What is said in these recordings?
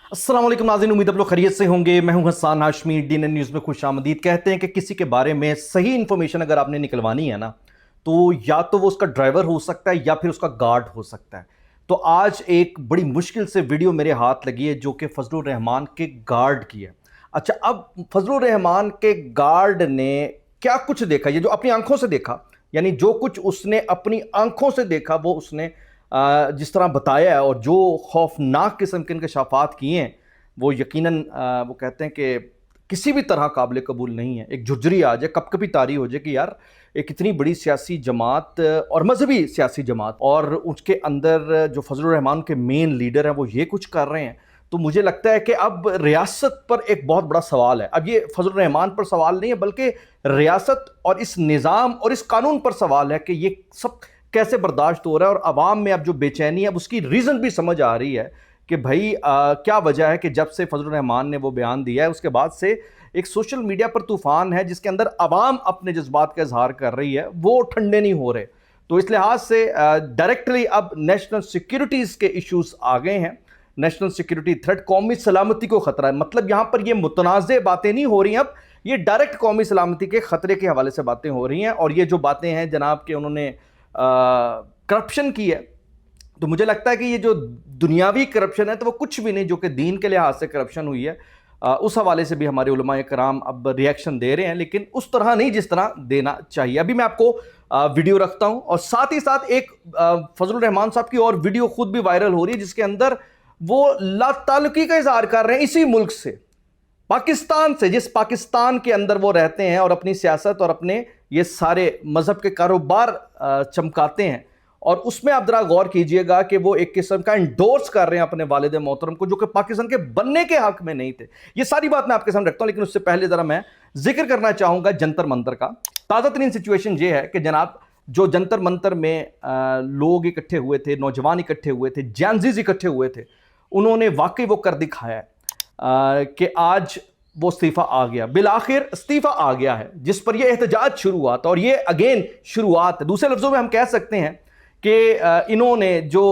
अस्सलाम वालेकुम नाज़रीन, उम्मीद आप लोग खैरियत से होंगे। मैं हूं हसन हाशमी, DNN न्यूज़ में खुश आमदीद। कहते हैं कि किसी के बारे में सही इन्फॉर्मेशन अगर आपने निकलवानी है ना, तो या तो वो उसका ड्राइवर हो सकता है या फिर उसका गार्ड हो सकता है। तो आज एक बड़ी मुश्किल से वीडियो मेरे हाथ लगी है जो कि फजलुर रहमान के गार्ड की है। अच्छा, अब फजलुर रहमान के गार्ड ने क्या कुछ देखा, ये जो अपनी आंखों से देखा, यानी जो कुछ उसने अपनी आंखों से देखा वो उसने जिस तरह बताया है, और जो खौफनाक किस्म के इंकशाफात किए हैं वो यकीनन वो कहते हैं कि किसी भी तरह काबिल कबूल नहीं है। एक झुर्झरी आ जाए, कभी तारी हो जाए कि यार एक इतनी बड़ी सियासी जमात और मजहबी सियासी जमात और उसके अंदर जो फजलुर रहमान के मेन लीडर हैं वो ये कुछ कर रहे हैं। तो मुझे लगता है कि अब रियासत पर एक बहुत बड़ा सवाल है। अब ये फजलुर रहमान पर सवाल नहीं है, बल्कि रियासत और इस निज़ाम और इस कानून पर सवाल है कि ये सब कैसे बर्दाश्त हो रहा है। और आवाम में अब जो बेचैनी है, अब उसकी रीज़न भी समझ आ रही है कि भाई क्या वजह है कि जब से फजलुर रहमान ने वो बयान दिया है उसके बाद से एक सोशल मीडिया पर तूफान है जिसके अंदर आवाम अपने जज्बात का इजहार कर रही है, वो ठंडे नहीं हो रहे। तो इस लिहाज से डायरेक्टली अब नेशनल सिक्योरिटीज़ के इश्यूज आ गए हैं। नेशनल सिक्योरिटी थ्रेट, कौमी सलामती को खतरा है। मतलब यहाँ पर ये मुतनाज़ बातें नहीं हो रही हैं, अब ये डायरेक्ट कौमी सलामती के खतरे के हवाले से बातें हो रही हैं। और ये जो बातें हैं जनाब के उन्होंने करप्शन की है, तो मुझे लगता है कि ये जो दुनियावी करप्शन है तो वो कुछ भी नहीं, जो कि दीन के लिहाज से करप्शन हुई है। उस हवाले से भी हमारे उलमाए कराम अब रिएक्शन दे रहे हैं, लेकिन उस तरह नहीं जिस तरह देना चाहिए। अभी मैं आपको वीडियो रखता हूं, और साथ ही साथ एक फजलुर रहमान साहब की और वीडियो खुद भी वायरल हो रही है जिसके अंदर वो लाताल्लुकी का इजहार कर रहे हैं इसी मुल्क से, पाकिस्तान से, जिस पाकिस्तान के अंदर वो रहते हैं और अपनी सियासत और अपने ये सारे मजहब के कारोबार चमकाते हैं। और उसमें आप जरा गौर कीजिएगा कि वो एक किस्म का इंडोर्स कर रहे हैं अपने वालिद मोहतरम को, जो कि पाकिस्तान के बनने के हक में नहीं थे। ये सारी बात मैं आपके सामने रखता हूं, लेकिन उससे पहले जरा मैं जिक्र करना चाहूंगा जंतर मंतर का। ताज़ा तरीन सिचुएशन ये है कि जनाब जो जंतर मंतर में लोग इकट्ठे हुए थे, नौजवान इकट्ठे हुए थे, जैनजीज इकट्ठे हुए थे, उन्होंने वाकई वो कर दिखाया है कि आज वो इस्तीफा आ गया, बिलाखिर इस्तीफा आ गया है, जिस पर यह एहतजाज शुरू हुआ था। और ये अगेन शुरुआत है। दूसरे लफ्ज़ों में हम कह सकते हैं कि इन्होंने जो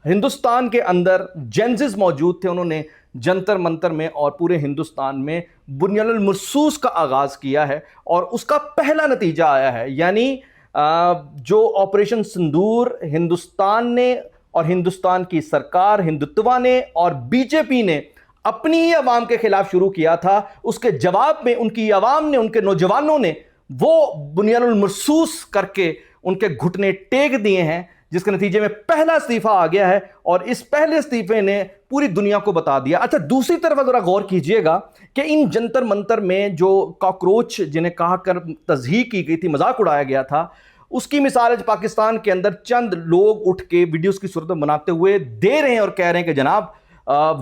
हिंदुस्तान के अंदर जेंजिस मौजूद थे, उन्होंने जंतर मंतर में और पूरे हिंदुस्तान में बुनियानुल मरसूस का आगाज़ किया है, और उसका पहला नतीजा आया है। यानी जो ऑपरेशन सिंदूर हिंदुस्तान ने और हिंदुस्तान की सरकार, हिंदुत्वा ने और बीजेपी ने अपनी ही आवाम के खिलाफ शुरू किया था, उसके जवाब में उनकी आवाम ने, उनके नौजवानों ने वो बुनियानुल मरसूस करके उनके घुटने टेक दिए हैं, जिसके नतीजे में पहला इस्तीफा आ गया है। और इस पहले इस्तीफे ने पूरी दुनिया को बता दिया। अच्छा, दूसरी तरफ जरा गौर कीजिएगा कि इन जंतर मंतर में जो कॉकरोच जिन्हें कहा कर तज़हीक की गई थी, मजाक उड़ाया गया था, उसकी मिसाल आज पाकिस्तान के अंदर चंद लोग उठ के वीडियोस की सूरत में बनाते हुए दे रहे हैं और कह रहे हैं कि जनाब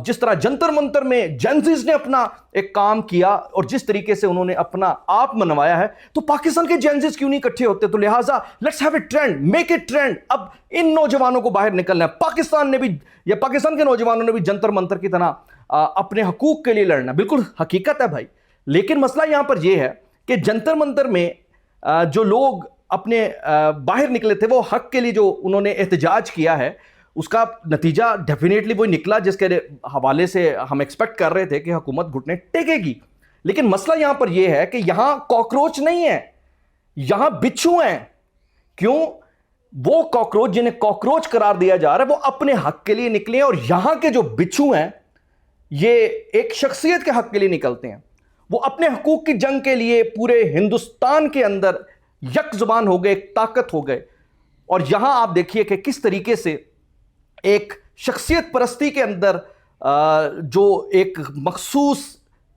जिस तरह जंतर मंतर में जेंजीज ने अपना एक काम किया और जिस तरीके से उन्होंने अपना आप मनवाया है, तो पाकिस्तान के जेंजीज क्यों नहीं इकट्ठे होते? तो लिहाजा let's have a trend, make a trend. अब इन नौजवानों को बाहर निकलना है। पाकिस्तान ने भी, या पाकिस्तान के नौजवानों ने भी जंतर मंतर की तरह अपने हकूक के लिए लड़ना, बिल्कुल हकीकत है भाई। लेकिन मसला यहां पर यह है कि जंतर मंतर में जो लोग अपने बाहर निकले थे, वो हक के लिए जो उन्होंने एहतजाज किया है, उसका नतीजा डेफिनेटली वही निकला जिसके हवाले से हम एक्सपेक्ट कर रहे थे कि हुकूमत घुटने टेकेगी। लेकिन मसला यहां पर यह है कि यहां कॉकरोच नहीं है, यहां बिच्छू हैं। क्यों? वो कॉकरोच जिन्हें कॉकरोच करार दिया जा रहा है, वो अपने हक के लिए निकले हैं, और यहां के जो बिच्छू हैं ये एक शख्सियत के हक के लिए निकलते हैं। वो अपने हकूक की जंग के लिए पूरे हिंदुस्तान के अंदर यक जुबान हो गए, एक ताकत हो गए। और यहां आप देखिए कि किस तरीके से एक शख्सियत परस्ती के अंदर जो एक मखसूस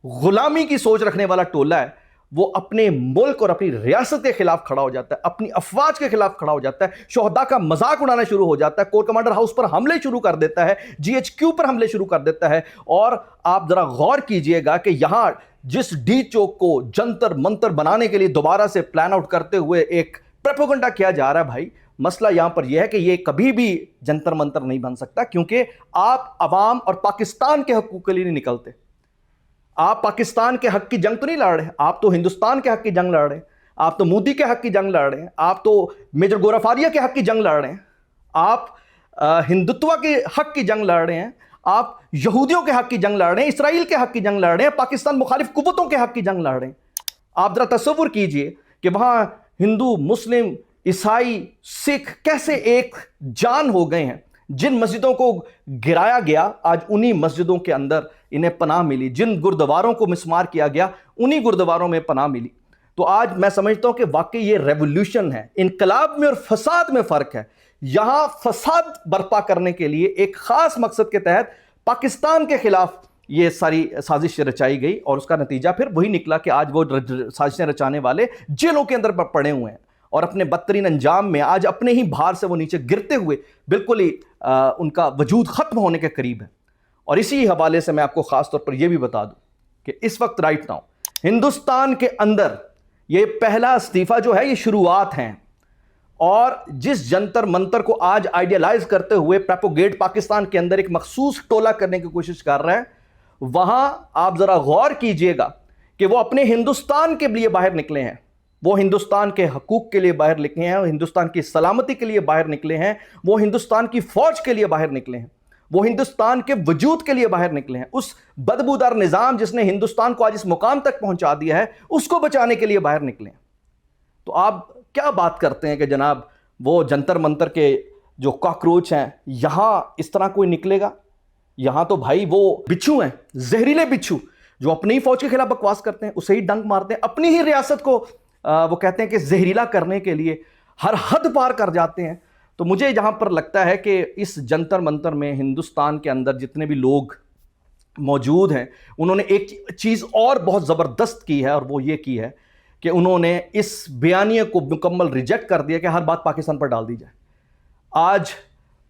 गुलामी की सोच रखने वाला टोला है, वो अपने मुल्क और अपनी रियासत के खिलाफ खड़ा हो जाता है, अपनी अफवाज के खिलाफ खड़ा हो जाता है, शोहदा का मजाक उड़ाना शुरू हो जाता है, कोर कमांडर हाउस पर हमले शुरू कर देता है, GHQ पर हमले शुरू कर देता है। और आप जरा गौर कीजिएगा कि यहां जिस डी चौक को जंतर मंतर बनाने के लिए दोबारा से प्लान आउट करते हुए एक प्रोपेगेंडा किया जा रहा है, भाई मसला यहां पर यह है कि यह कभी भी जंतर मंतर नहीं बन सकता, क्योंकि आप अवाम और पाकिस्तान के हकूक के लिए नहीं निकलते। आप पाकिस्तान के हक की जंग तो नहीं लड़ रहे, आप तो हिंदुस्तान के हक की जंग लड़ रहे हैं, आप तो मोदी के हक की जंग लड़ रहे हैं, आप तो मेजर गोरा फारिया के हक की जंग लड़ रहे हैं, आप हिंदुत्व के हक की जंग लड़ रहे हैं, آپ یہودیوں کے حق کی جنگ لڑ رہے ہیں, اسرائیل کے حق کی جنگ لڑ رہے ہیں, پاکستان مخالف قوتوں کے حق کی جنگ لڑ رہے ہیں. آپ ذرا تصور کیجئے کہ وہاں ہندو, مسلم, عیسائی, سکھ کیسے ایک جان ہو گئے ہیں. جن مسجدوں کو گرایا گیا آج انہی مسجدوں کے اندر انہیں پناہ ملی, جن گردواروں کو مسمار کیا گیا انہی گردواروں میں پناہ ملی. تو آج میں سمجھتا ہوں کہ واقعی یہ ریولوشن ہے. انقلاب میں اور فساد میں فرق ہے. یہاں فساد برپا کرنے کے لیے ایک خاص مقصد کے تحت پاکستان کے خلاف یہ ساری سازش رچائی گئی, اور اس کا نتیجہ پھر وہی نکلا کہ آج وہ سازشیں رچانے والے جیلوں کے اندر پڑے ہوئے ہیں, اور اپنے بدترین انجام میں آج اپنے ہی بھار سے وہ نیچے گرتے ہوئے بالکل ہی ان کا وجود ختم ہونے کے قریب ہے. اور اسی حوالے سے میں آپ کو خاص طور پر یہ بھی بتا دوں کہ اس وقت رائٹ ناؤ ہندوستان کے اندر یہ پہلا استعفیٰ جو ہے یہ شروعات ہیں, اور جس جنتر منتر کو آج آئیڈیالائز کرتے ہوئے پروپیگیٹ پاکستان کے اندر ایک مخصوص ٹولہ کرنے کی کوشش کر رہا ہے, وہاں آپ ذرا غور کیجئے گا کہ وہ اپنے ہندوستان کے لیے باہر نکلے ہیں, وہ ہندوستان کے حقوق کے لیے باہر نکلے ہیں, وہ ہندوستان کی سلامتی کے لیے باہر نکلے ہیں, وہ ہندوستان کی فوج کے لیے باہر نکلے ہیں, وہ ہندوستان کے وجود کے لیے باہر نکلے ہیں. اس بدبودار نظام جس نے ہندوستان کو آج اس مقام تک پہنچا دیا ہے اس کو بچانے کے لیے باہر نکلے ہیں. تو آپ کیا بات کرتے ہیں کہ جناب وہ جنتر منتر کے جو کاکروچ ہیں یہاں اس طرح کوئی نکلے گا؟ یہاں تو بھائی وہ بچھو ہیں, زہریلے بچھو, جو اپنی ہی فوج کے خلاف بکواس کرتے ہیں, اسے ہی ڈنک مارتے ہیں, اپنی ہی ریاست کو وہ کہتے ہیں کہ زہریلا کرنے کے لیے ہر حد پار کر جاتے ہیں. تو مجھے جہاں پر لگتا ہے کہ اس جنتر منتر میں ہندوستان کے اندر جتنے بھی لوگ موجود ہیں انہوں نے ایک چیز اور بہت زبردست کی ہے, اور وہ یہ کی ہے کہ انہوں نے اس بیانیے کو مکمل ریجیکٹ کر دیا کہ ہر بات پاکستان پر ڈال دی جائے. آج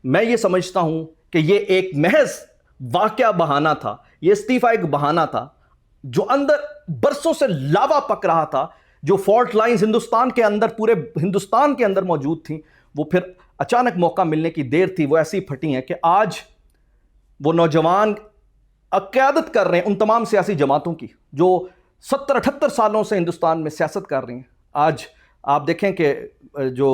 میں یہ سمجھتا ہوں کہ یہ ایک محض واقعہ بہانہ تھا, یہ استعفیٰ ایک بہانہ تھا جو اندر برسوں سے لاوا پک رہا تھا, جو فالٹ لائنز ہندوستان کے اندر پورے ہندوستان کے اندر موجود تھیں, وہ پھر اچانک موقع ملنے کی دیر تھی, وہ ایسی پھٹی ہیں کہ آج وہ نوجوان قیادت کر رہے ہیں ان تمام سیاسی جماعتوں کی جو 70-78 سالوں سے ہندوستان میں سیاست کر رہی ہیں. آج آپ دیکھیں کہ جو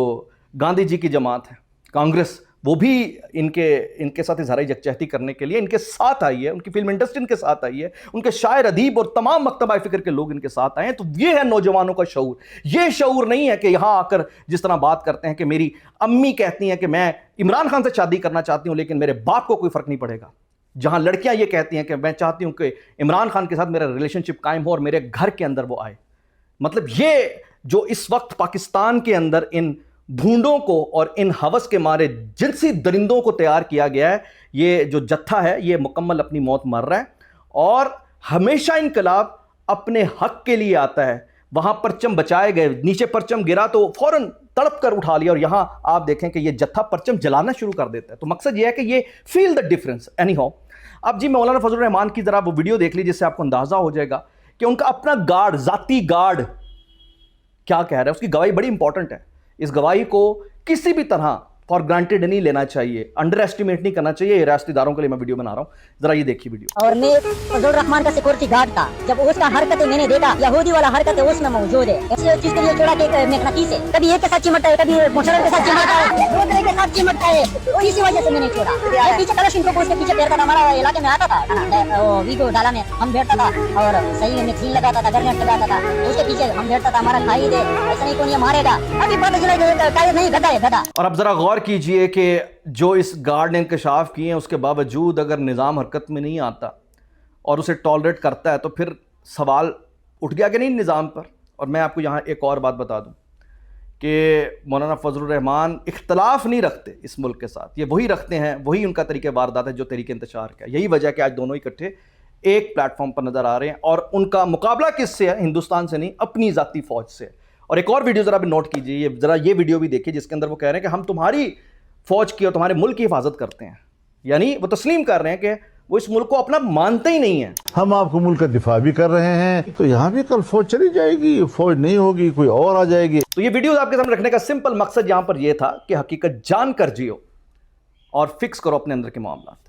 گاندھی جی کی جماعت ہے کانگریس, وہ بھی ان کے ساتھ اظہار یکجہتی کرنے کے لیے ان کے ساتھ آئی ہے, ان کی فلم انڈسٹری ان کے ساتھ آئی ہے, ان کے شاعر ادیب اور تمام مکتبہ فکر کے لوگ ان کے ساتھ آئے ہیں. تو یہ ہے نوجوانوں کا شعور. یہ شعور نہیں ہے کہ یہاں آ کر جس طرح بات کرتے ہیں کہ میری امی کہتی ہیں کہ میں عمران خان سے شادی کرنا چاہتی ہوں لیکن میرے باپ کو کوئی فرق نہیں پڑے گا, جہاں لڑکیاں یہ کہتی ہیں کہ میں چاہتی ہوں کہ عمران خان کے ساتھ میرا ریلیشن شپ قائم ہو اور میرے گھر کے اندر وہ آئے. مطلب یہ جو اس وقت پاکستان کے اندر ان بھونڈوں کو اور ان ہوس کے مارے جنسی درندوں کو تیار کیا گیا ہے, یہ جو جتھا ہے یہ مکمل اپنی موت مر رہا ہے. اور ہمیشہ انقلاب اپنے حق کے لیے آتا ہے. وہاں پرچم بچائے گئے, نیچے پرچم گرا تو فوراً تڑپ کر اٹھا لیا, اور یہاں آپ دیکھیں کہ یہ جتھا پرچم جلانا شروع کر دیتا ہے. تو مقصد یہ ہے کہ یہ فیل دا ڈفرنس. اینی ہاؤ, اب جی مولانا فضل الرحمان کی ذرا وہ ویڈیو دیکھ لی جس سے آپ کو اندازہ ہو جائے گا کہ ان کا اپنا گارڈ, ذاتی گارڈ کیا کہہ رہا ہے. اس کی گواہی بڑی امپورٹنٹ ہے. اس گواہی کو کسی بھی طرح فار گرانٹیڈ نہیں لینا چاہیے, انڈر ایسٹیمیٹ نہیں کرنا چاہیے. یہ ریاستی اداروں کے لیے میں ویڈیو بنا رہا ہوں, ذرا یہ دیکھیے ویڈیو. اور میں فضل الرحمان کا سیکورٹی گارڈ تھا, جب اس کا حرکت میں نے دیکھا یہودی والا حرکت ہے اس میں موجود ہے, اس چیز کے لیے چھوڑا کہ مقناطیس ہے, کبھی ایک کے ساتھ چمٹتا ہے, کبھی مشرف کے ساتھ چمٹتا ہے, دوسرے کے ساتھ چمٹتا ہے, اور اسی وجہ سے میں نے چھوڑا. پیچھے کلش ان کو اس کے پیچھے پھیرتا تھا, ہمارا علاقے میں آتا تھا, وہ ویڈیو ڈالا میں ہم بیٹھتا تھا اور صحیح میں تھیل لگاتا تھا, گرنیٹ لگاتا تھا, اس کے پیچھے ہم بیٹھتا تھا, ہمارا کھائی دے ایسا نہیں کون یہ مارے گا. ابھی پتہ چلا کہ نہیں, گدھا ہے گدھا. اور اب ذرا غور کیجئے کہ جو اس گارڈ نے انکشاف کیے ہیں اس کے باوجود اگر نظام حرکت میں نہیں آتا اور اسے ٹالریٹ کرتا ہے تو پھر سوال اٹھ گیا کہ نہیں نظام پر. اور میں آپ کو یہاں ایک اور بات بتا دوں کہ مولانا فضل الرحمان اختلاف نہیں رکھتے اس ملک کے ساتھ, یہ وہی رکھتے ہیں, وہی ان کا طریقہ واردات ہے جو طریقہ انتشار کا ہے. یہی وجہ ہے کہ آج دونوں اکٹھے ایک پلیٹ فارم پر نظر آ رہے ہیں, اور ان کا مقابلہ کس سے ہے؟ ہندوستان سے نہیں, اپنی ذاتی فوج سے. اور ایک اور ویڈیو ذرا بھی نوٹ کیجیے, ذرا یہ ویڈیو بھی دیکھیے جس کے اندر وہ کہہ رہے ہیں کہ ہم تمہاری فوج کی اور تمہارے ملک کی حفاظت کرتے ہیں. یعنی وہ تسلیم کر رہے ہیں کہ وہ اس ملک کو اپنا مانتے ہی نہیں ہیں. ہم آپ کو ملک کا دفاع بھی کر رہے ہیں, تو یہاں بھی کل فوج چلی جائے گی, فوج نہیں ہوگی, کوئی اور آ جائے گی. تو یہ ویڈیوز آپ کے سامنے رکھنے کا سمپل مقصد یہاں پر یہ تھا کہ حقیقت جان کر جیو اور فکس کرو اپنے اندر کے معاملات.